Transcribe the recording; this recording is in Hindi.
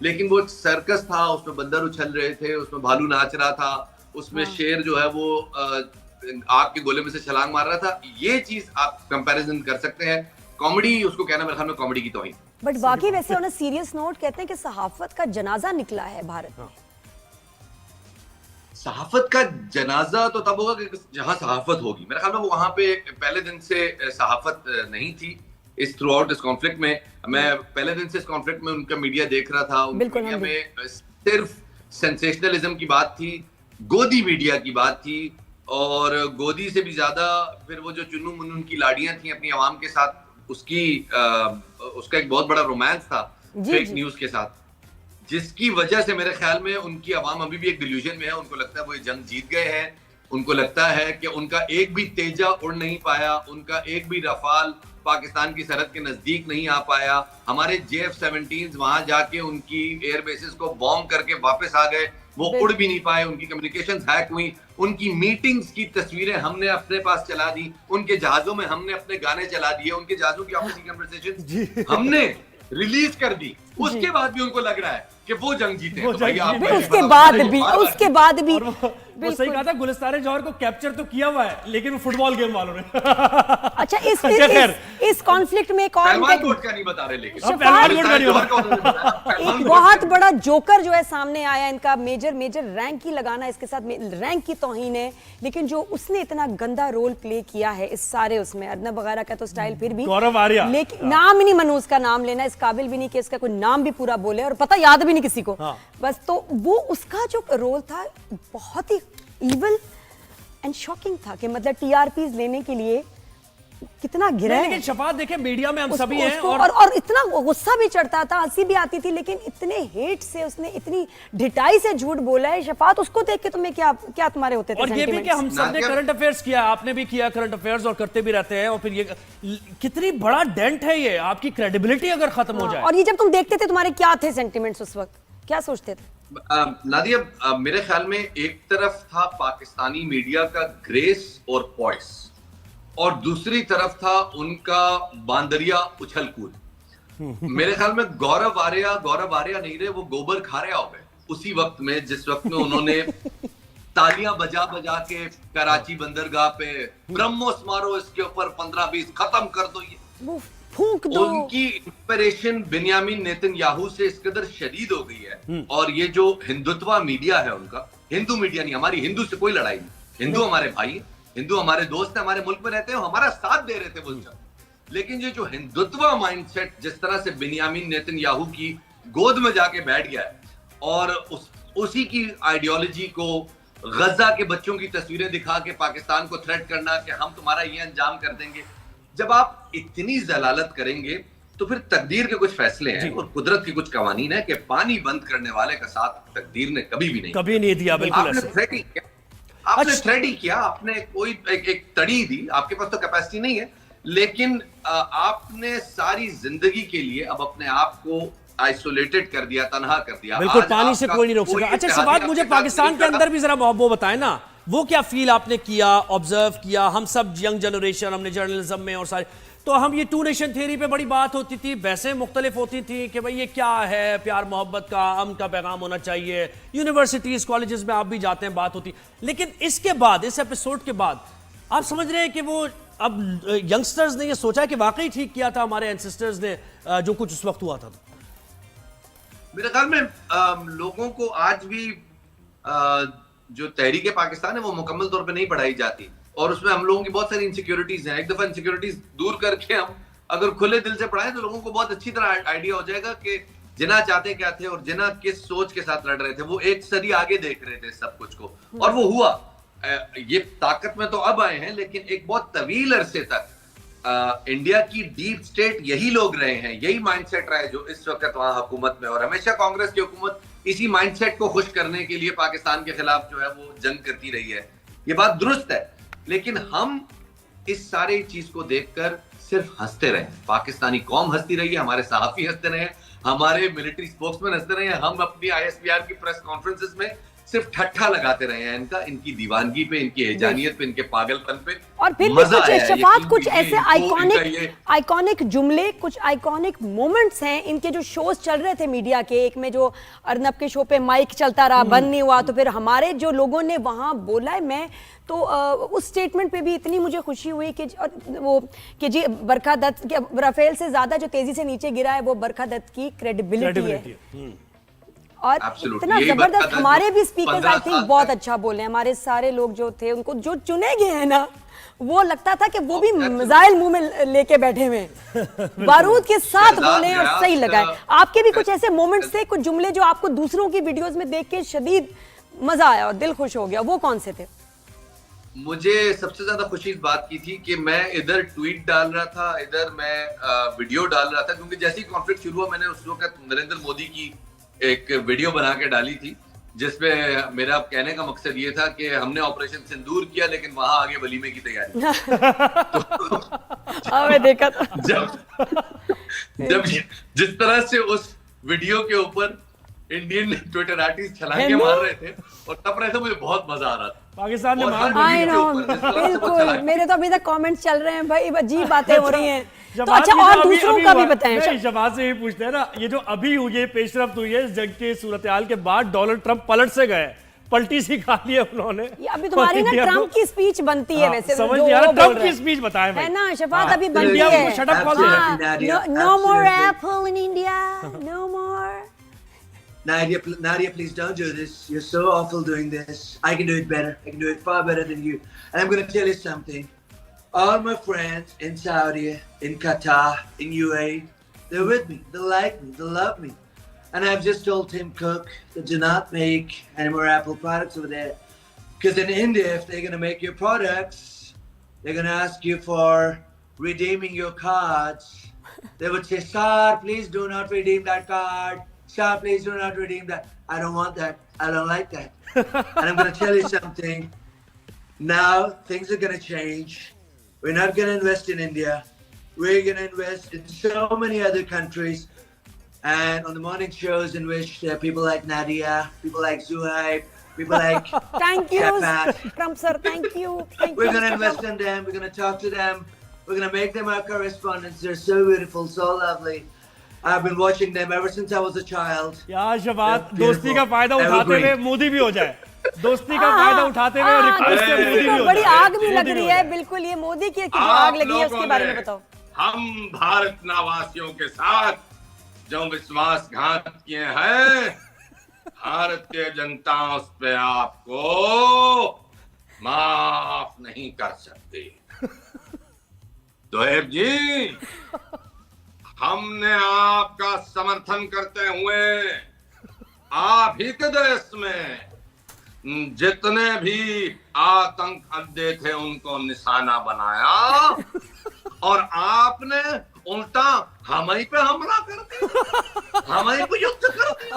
लेकिन वो सर्कस था, उसमें बंदर उछल रहे थे, उसमें भालू नाच रहा था, उसमें शेर जो है वो आग के गोले में से छलांग मार रहा था। ये चीज आप कंपैरिजन कर सकते हैं। कॉमेडी उसको कहना मेरे ख्याल में कॉमेडी की तौहीन। बट बाकी वैसे ऑन अ सीरियस नोट कहते हैं कि सहाफत का जनाजा निकला है भारत में। सहाफत का जनाजा तो तब होगा कि जहां सहाफत होगी। मेरे ख्याल में वो वहां पे पहले दिन से सहाफत नहीं थी इस थ्रू आउट इस कॉन्फ्लिक्ट में। मैं पहले दिन से इस कॉन्फ्लिक्ट में उनका मीडिया देख रहा था। उनका मीडिया में सिर्फ सेंसेशनलिज्म की बात थी, गोदी मीडिया की बात थी, और गोदी से भी ज्यादा फिर वो जो चुन्नू मुन्नू की लाड़ियां थी अपनी आवाम के साथ, उसका एक बहुत बड़ा रोमांस था फेक न्यूज के साथ, जिसकी वजह से मेरे ख्याल में उनकी आवाम अभी भी एक डिल्यूजन में है। उनको लगता है वो ये जंग जीत गए हैं। उनको लगता है कि उनका एक भी तेजा उड़ नहीं पाया, उनका एक भी रफाल पाकिस्तान की सरहद के नजदीक नहीं आ पाया। हमारे JF-17 वहां जाके उनकी एयर बेसिस को बॉम्ब करके वापस आ गए, वो उड़ भी नहीं पाए, उनकी कम्युनिकेशंस हैक हुई, उनकी मीटिंग्स की तस्वीरें हमने अपने पास चला दी, उनके जहाजों में हमने अपने गाने चला दिए, उनके जहाजों की आपसी कन्वर्सेशन हमने रिलीज कर दी। उसके बाद भी उनको लग रहा है कि वो जंग जीते हैं। तो उसके बाद भी वो सही कहा था, गुलिस्तान जौहर को कैप्चर तो किया हुआ है, लेकिन वो फुटबॉल गेम वालों ने अच्छा इस कॉन्फ्लिक्ट में एक और का नहीं बता रहे, लेकिन एक बहुत बड़ा जोकर जो है सामने आया, इनका मेजर रैंक ही लगाना इसके साथ रैंक की तौहीन है। लेकिन जो उसने इतना गंदा रोल प्ले किया है इस सारे उसमें, अर्नब वगैरह का तो स्टाइल फिर भी, गौरव आर्या, लेकिन नाम ही नहीं मनू उसका नाम लेना, इस काबिल भी नहीं कि इसका कोई नाम भी पूरा बोले, और पता याद भी नहीं किसी को। बस तो वो उसका जो रोल था बहुत ही इविल एंड शॉकिंग था कि मतलब TRPs लेने के लिए कितना गिरा है। लेकिन शफात देखे मीडिया में हम सभी हैं और इतना गुस्सा भी चढ़ता था, हंसी भी आती थी, लेकिन इतने हेट से उसने इतनी ढिठाई से झूठ बोला है। शफात उसको देख के तुम्हें क्या तुम्हारे होते थे? और ये भी कि हम सब ने करंट अफेयर्स किया, आपने भी किया करंट अफेयर्स और करते भी रहते हैं, और फिर ये कितनी बड़ा डेंट है ये आपकी क्रेडिबिलिटी अगर खत्म हो जाए। और ये जब तुम देखते थे तुम्हारे क्या थे सेंटिमेंट्स उस वक्त, क्या सोचते थे? नादिया, मेरे ख्याल में एक तरफ था पाकिस्तानी मीडिया का ग्रेस और पॉइस, और दूसरी तरफ था उनका बांदरिया उछल कूद। मेरे ख्याल में गौरव आर्या नहीं रहे, वो गोबर खा रहे हो गए उसी वक्त में, जिस वक्त में उन्होंने तालियां बजा बजा के कराची बंदरगाह पे ब्रह्मोस मारो, इसके ऊपर 15-20 खत्म कर दो, ये फूंक दो। उनकी इंस्पिरेशन बिन्यामिन नेतन्याहू से इस कदर शदीद हो गई है। और ये जो हिंदुत्व मीडिया है उनका, हिंदू मीडिया नहीं, हमारी हिंदू से कोई लड़ाई नहीं, हिंदू हमारे भाई, हिंदू हमारे दोस्त, हमारे मुल्क में रहते हैं, हमारा साथ दे रहे थे वो सब। लेकिन ये जो हिंदुत्व माइंडसेट जिस तरह से बिन्यामिन नेतन्याहू की गोद में जाके बैठ गया है, और उसी की आइडियोलॉजी को गजा के बच्चों की तस्वीरें दिखा के पाकिस्तान को थ्रेट करना कि हम तुम्हारा ये अंजाम कर देंगे। जब आप इतनी जलालत करेंगे तो फिर तकदीर के कुछ फैसले हैं और कुदरत की कुछ कवानीन है कि पानी बंद करने वाले का साथ तकदीर ने कभी नहीं दिया। बिल्कुल आपने थ्रेड ही किया, आपने कोई एक तड़ी दी, आपके पास तो कैपेसिटी नहीं है, लेकिन आपने सारी जिंदगी के लिए अब अपने आप को आइसोलेटेड कर दिया, तनहा कर दिया। बिल्कुल, पानी से कोई नहीं रोक सका। अच्छा, इस बात मुझे पाकिस्तान के अंदर भी जरा वो बताएं ना, वो क्या फील आपने किया, ऑब्जर्व किया? हम सब यंग जनरेशन, हमने जर्नलिज्म में और सारे, तो हम ये 2 नेशन थ्योरी पे बड़ी बात होती थी, बहसें मुख्तलिफ होती थी कि भाई ये क्या है, प्यार मोहब्बत का अमन का पैगाम होना चाहिए, यूनिवर्सिटीज कॉलेजेस में आप भी जाते हैं, बात होती। लेकिन इसके बाद, इस एपिसोड के बाद आप समझ रहे हैं कि वो अब यंगस्टर्स ने ये सोचा है कि वाकई ठीक किया था हमारे एंसेस्टर्स ने जो कुछ उस वक्त हुआ था? मेरे ख्याल में लोगों को आज भी जो तहरीक पाकिस्तान है वो मुकम्मल तौर पे नहीं पढ़ाई जाती, और उसमें हम लोगों की बहुत सारी इनसिक्योरिटीज हैं। एक दफा इनसिक्योरिटीज दूर करके हम अगर खुले दिल से पढ़ाएं तो लोगों को बहुत अच्छी तरह आइडिया हो जाएगा कि जिन्ना चाहते क्या थे और जिन्ना किस सोच के साथ लड़ रहे थे। वो एक सदी आगे देख रहे थे सब कुछ को, और वो हुआ। ये ताकत में तो अब आए हैं, लेकिन एक बहुत तवील अरसे तक इंडिया की डीप स्टेट यही लोग रहे हैं, यही माइंडसेट रहा है जो इस वक्त वहां हुकूमत में, और हमेशा कांग्रेस की हुकूमत इसी माइंडसेट को खुश करने के लिए पाकिस्तान के खिलाफ जो है वो जंग करती रही है। ये बात दुरुस्त है, लेकिन हम इस सारी चीज को देखकर सिर्फ हंसते रहे। पाकिस्तानी कौम हंसती रही है, हमारे सहाफी हंसते रहे, हमारे मिलिट्री स्पोक्समैन हंसते रहे। हम अपनी ISPR की प्रेस कॉन्फ्रेंसेस में सिर्फ ठट्ठा लगाते रहे हैं इनका, इनकी दीवानगी पे, इनकी हैजानियत पे, इनके पागलपन पे। और फिर भी मजा कुछ आया है, शफात, यकीन कुछ कीजिए, ऐसे इनको इनका ये आइकॉनिक जुमले, कुछ आइकॉनिक मोमेंट्स हैं इनके जो शोज चल रहे थे मीडिया के। एक में जो अर्नब के शो पे माइक चलता रहा, बंद नहीं हुआ, तो फिर हमारे जो लोगों ने वहां बोला है, मैं तो उस स्टेटमेंट पे भी इतनी मुझे खुशी हुई कि वो कि जी बरखा दत्त, राफेल से ज्यादा जो तेजी से नीचे गिरा है वो बरखा दत्त की क्रेडिबिलिटी है। और इतना जबरदस्त, हमारे भी स्पीकर्स आई थिंक बहुत अच्छा बोले। हमारे सारे लोग जो थे, उनको जो चुने गए हैं ना, वो लगता था कि वो भी मिसाइल मुंह में लेके बैठे हुए बारूद के साथ बोले और सही लगाए। आपके भी कुछ ऐसे मोमेंट्स थे, कुछ जुमले जो आपको दूसरों की वीडियोस में देख के शदीद मजा आया और दिल खुश हो गया, वो कौन से थे? मुझे सबसे ज्यादा खुशी इस बात की थी कि मैं इधर ट्वीट डाल रहा था, इधर मैं वीडियो डाल रहा था, क्योंकि जैसे ही कॉन्फ्लिक्ट शुरू हुआ मैंने उस वक्त नरेंद्र मोदी की एक वीडियो बना के डाली थी, जिसमें मेरा कहने का मकसद ये था कि हमने ऑपरेशन सिंदूर किया लेकिन वहां आगे वलीमे की तैयारी। मैं देखा था। जब जिस तरह से उस वीडियो के ऊपर इंडियन ट्विटर आर्टिस्ट छलांगे मार रहे थे और तब रहे थे, मुझे बहुत मजा आ रहा था। पाकिस्तान ने बिल्कुल, मेरे तो अभी तक कमेंट्स चल रहे हैं भाई, अजीब बातें हो रही हैं। तो अच्छा, और दूसरों का भी बताएं। शबाज से ये पूछते हैं ना, ये जो अभी हुई है पेशरफ्त हुई है इस जंग के सूरत-ए-हाल के बाद, डोनाल्ड ट्रंप पलट से गए, पलटी सी खा ली है उन्होंने। ये अभी तुम्हारी ना ट्रंप की स्पीच बनती है वैसे, समझ नहीं आ रहा, ट्रंप की स्पीच बताएं भाई, है ना शफात, अभी बनती है। शट अप कॉल दे, no more Apple in India, no more. Nadia, please don't do this. You're so awful doing this. I can do it better. I can do it far better than you. And I'm going to tell you something. All my friends in Saudi, in Qatar, in UAE, they're with me. They like me. They love me. And I've just told Tim Cook to do not make any more Apple products over there. Because in India, if they're going to make your products, they're going to ask you for redeeming your cards. They would say, "Sir, please do not redeem that card. Sir, please do not redeem that." I don't want that. I don't like that. And I'm going to tell you something. Now, things are going to change. We're not going to invest in India. We're going to invest in so many other countries. And on the morning shows in which there are people like Nadia, people like Zuhaib, people like Thank you, Shafat. Trump sir. Thank you. We're going to invest in them. We're going to talk to them. We're going to make them our correspondents. They're so beautiful, so lovely. I've been watching them ever since I was a child. यार शबात, दोस्ती का फायदा उठाते हुए मोदी भी हो जाए, दोस्ती का फायदा उठाते हुए रिक्वेस्ट से मोदी भी हो जाए। बड़ी आग भी लग रही है, बिल्कुल ये मोदी की आग लगी है, उसके बारे में बताओ। हम भारत नवासियों के साथ जो विश्वासघात किए हैं, भारत के जनता उस पे आपको माफ नहीं कर सकती। दोहेब जी, हमने आपका समर्थन करते हुए आप ही के देश में जितने भी आतंक अड्डे थे उनको निशाना बनाया और आपने उल्टा हम ही पे हमला कर दिया, हम ही पे युद्ध कर दिया।